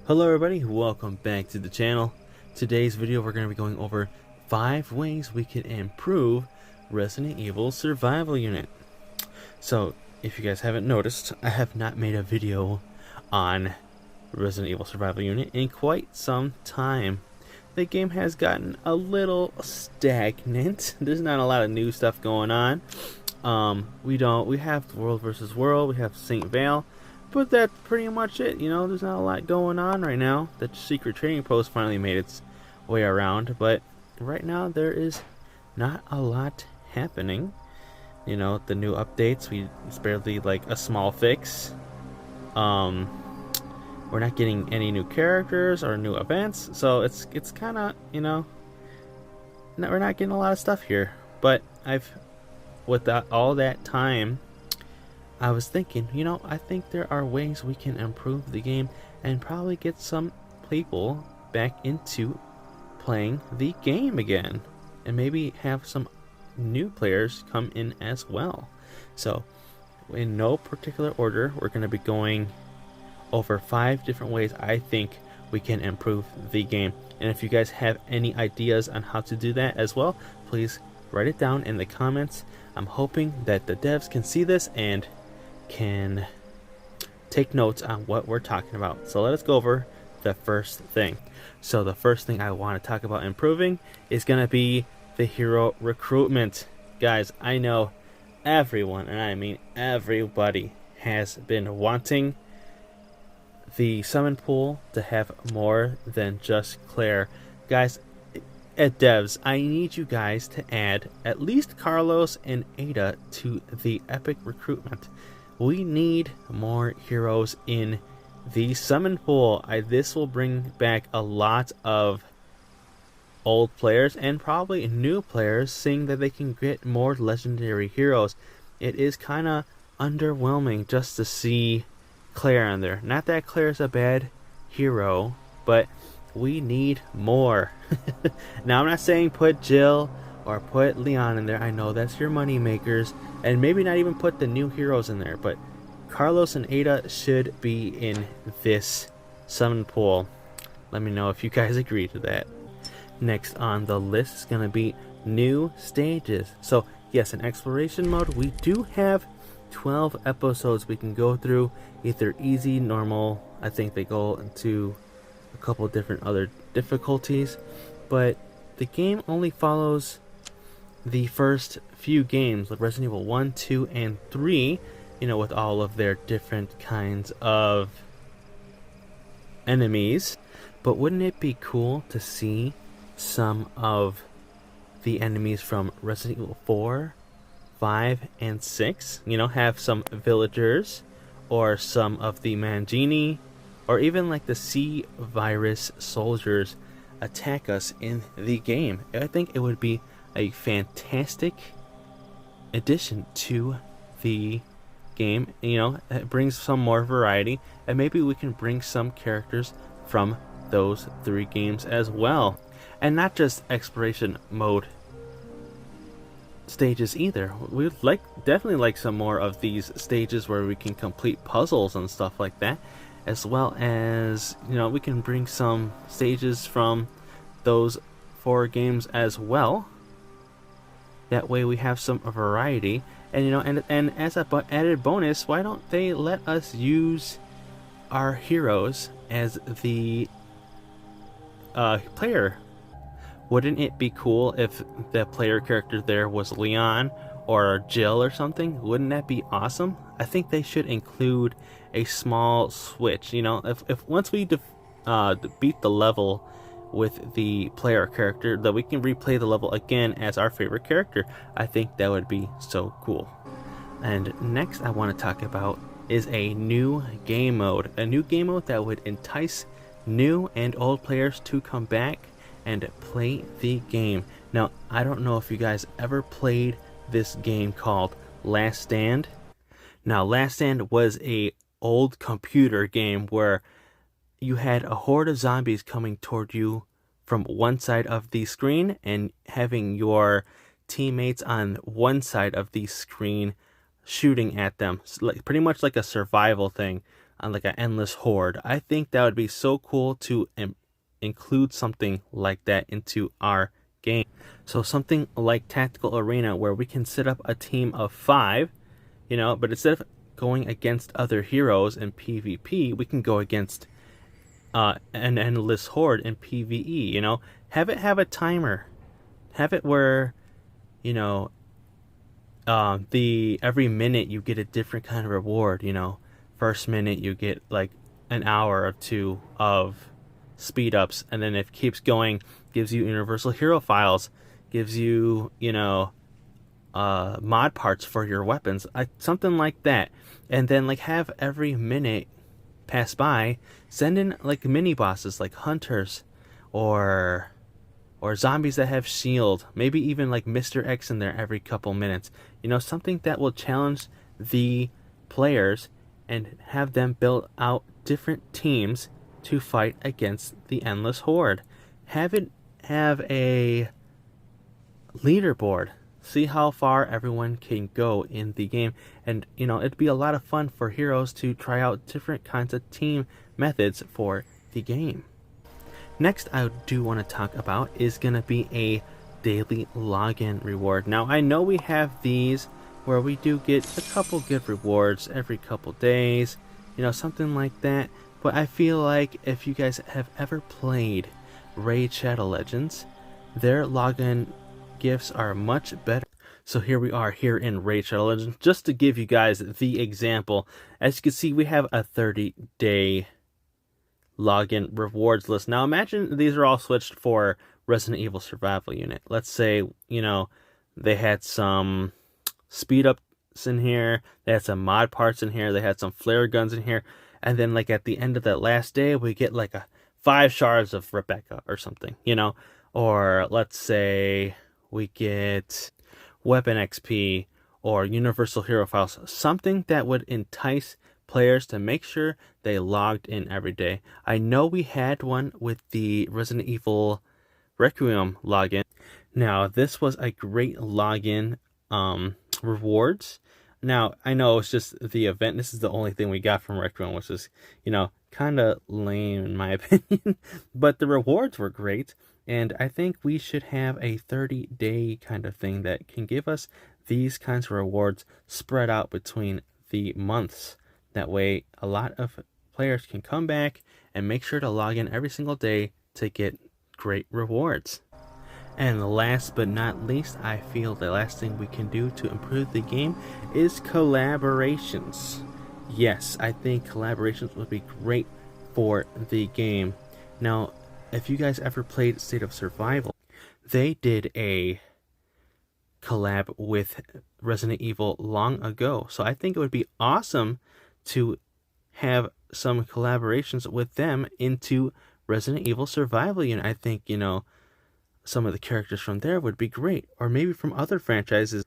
Hello everybody, welcome back to the channel. Today's video we're going to be going over 5 ways we can improve Resident Evil Survival Unit. So, if you guys haven't noticed, I have not made a video on Resident Evil Survival Unit in quite some time. The game has gotten a little stagnant. There's not a lot of new stuff going on. We have World vs. World, we have St. Vale, but that's pretty much it. You know, there's not a lot going on right now. The secret trading post finally made its way around, but right now there is not a lot happening. You know, the new updates, it's barely like a small fix. We're not getting any new characters or new events, so it's kind of, you know, we're not getting a lot of stuff here. But with all that time, I was thinking, you know, I think there are ways we can improve the game and probably get some people back into playing the game again, and maybe have some new players come in as well. So, in no particular order, we're going to be going over 5 different ways I think we can improve the game. And if you guys have any ideas on how to do that as well, please write it down in the comments. I'm hoping that the devs can see this and can take notes on what we're talking about. So let us go over the first thing. So the first thing I want to talk about improving is going to be the hero recruitment. Guys, I know everyone, and I mean everybody, has been wanting the summon pool to have more than just Claire. Guys, at devs, I need you guys to add at least Carlos and Ada to the epic recruitment. We need more heroes in the summon pool. This will bring back a lot of old players and probably new players, seeing that they can get more legendary heroes. It is kind of underwhelming just to see Claire on there. Not that Claire's a bad hero, but we need more. Now, I'm not saying put Jill or put Leon in there. I know that's your money makers, and maybe not even put the new heroes in there, but Carlos and Ada should be in this summon pool. Let me know if you guys agree to that. Next on the list is going to be new stages. So yes, in exploration mode we do have 12 episodes we can go through, either easy, normal. I think they go into a couple different other difficulties, but the game only follows the first few games, like Resident Evil 1, 2, and 3, you know, with all of their different kinds of enemies. But wouldn't it be cool to see some of the enemies from Resident Evil 4, 5, and 6, you know, have some villagers or some of the Mangini or even like the C virus soldiers attack us in the game? I think it would be a fantastic addition to the game. You know, it brings some more variety, and maybe we can bring some characters from those 3 games as well, and not just exploration mode stages either. We'd definitely like some more of these stages where we can complete puzzles and stuff like that, as well as, you know, we can bring some stages from those 4 games as well. That way we have some variety, and you know, and as a added bonus, why don't they let us use our heroes as the player? Wouldn't it be cool if the player character there was Leon or Jill or something? Wouldn't that be awesome? I think they should include a small switch. You know, if once we beat the level with the player character, that we can replay the level again as our favorite character. I think that would be so cool. And next I want to talk about is a new game mode. A new game mode that would entice new and old players to come back and play the game. Now, I don't know if you guys ever played this game called Last Stand. Now, Last Stand was a old computer game where you had a horde of zombies coming toward you from one side of the screen, and having your teammates on one side of the screen shooting at them. Pretty much like a survival thing. on like an endless horde. I think that would be so cool to include something like that into our game. So something like Tactical Arena where we can set up a team of 5, but instead of going against other heroes in PvP, we can go against an endless horde in PvE. Have it have a timer. Have it where, the every minute you get a different kind of reward. First minute you get like an hour or 2 of speed ups, and then it keeps going, gives you universal hero files, gives you mod parts for your weapons, something like that. And then like have every minute pass by, send in like mini bosses like hunters or zombies that have shield, maybe even like Mr. X in there every couple minutes. Something that will challenge the players and have them build out different teams to fight against the endless horde. Have it have a leaderboard. See how far everyone can go in the game. And, it'd be a lot of fun for heroes to try out different kinds of team methods for the game. Next, I do want to talk about is going to be a daily login reward. Now, I know we have these where we do get a couple good rewards every couple days, something like that. But I feel like if you guys have ever played Raid Shadow Legends, their login gifts are much better. So here we are here in Raid Shadow Legends. Just to give you guys the example, as you can see, we have a 30-day login rewards list. Now imagine these are all switched for Resident Evil Survival Unit. Let's say, they had some speed ups in here, they had some mod parts in here, they had some flare guns in here, and then like at the end of that last day, we get like 5 shards of Rebecca or something, or let's say we get weapon XP or universal hero files, something that would entice players to make sure they logged in every day. I know we had one with the Resident Evil Requiem login. Now, this was a great login rewards. Now, I know it's just the event. This is the only thing we got from Joycrew, which is, kind of lame in my opinion. But the rewards were great. And I think we should have a 30-day kind of thing that can give us these kinds of rewards spread out between the months. That way, a lot of players can come back and make sure to log in every single day to get great rewards. And last but not least, I feel the last thing we can do to improve the game is collaborations. Yes, I think collaborations would be great for the game. Now, if you guys ever played State of Survival, they did a collab with Resident Evil long ago. So I think it would be awesome to have some collaborations with them into Resident Evil Survival Unit. I think, some of the characters from there would be great. Or maybe from other franchises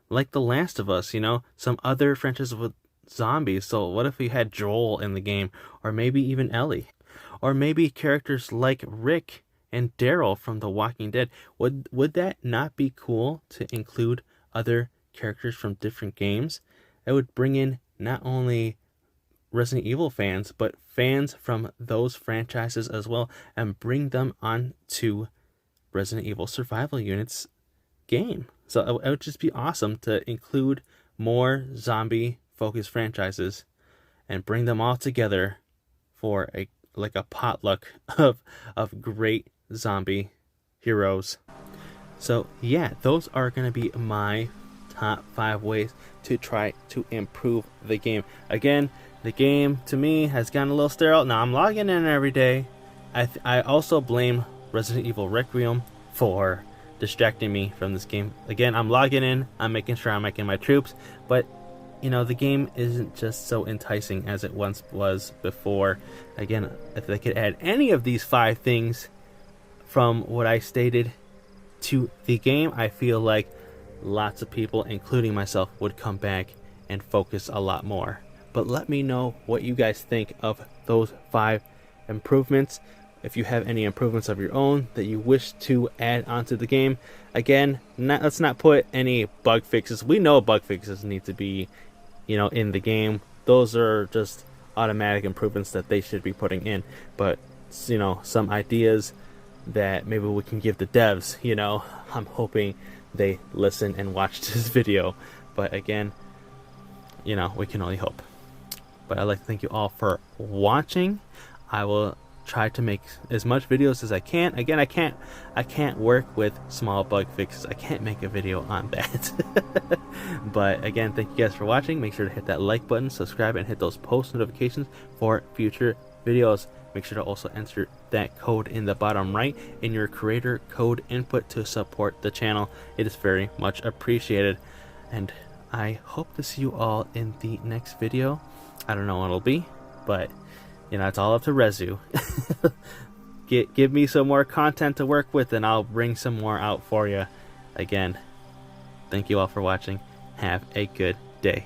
like The Last of Us, some other franchises with zombies. So what if we had Joel in the game? Or maybe even Ellie? Or maybe characters like Rick and Daryl from The Walking Dead. Would that not be cool to include other characters from different games? It would bring in not only Resident Evil fans, but fans from those franchises as well, and bring them on to Resident Evil Survival Unit's game. So it would just be awesome to include more zombie-focused franchises and bring them all together for a potluck of great zombie heroes. So yeah, those are going to be my top 5 ways to try to improve the game. Again, the game to me has gotten a little sterile. Now I'm logging in every day. I also blame Resident Evil Requiem for distracting me from this game. Again, I'm logging in, I'm making sure I'm making my troops, but the game isn't just so enticing as it once was before. Again, if they could add any of these 5 things from what I stated to the game, I feel like lots of people, including myself, would come back and focus a lot more. But let me know what you guys think of those 5 improvements. If you have any improvements of your own that you wish to add onto the game. Again, let's not put any bug fixes. We know bug fixes need to be, in the game. Those are just automatic improvements that they should be putting in, but you know, some ideas that maybe we can give the devs. You know, I'm hoping they listen and watch this video, but again, you know, we can only hope. But I'd like to thank you all for watching. I will try to make as much videos as I can. Again, I can't work with small bug fixes. I can't make a video on that. But again, thank you guys for watching. Make sure to hit that like button, subscribe, and hit those post notifications for future videos. Make sure to also enter that code in the bottom right in your creator code input to support the channel. It is very much appreciated, and I hope to see you all in the next video. I don't know what it'll be, but you know, it's all up to Rezu. Give me some more content to work with, and I'll bring some more out for you. Again, thank you all for watching. Have a good day.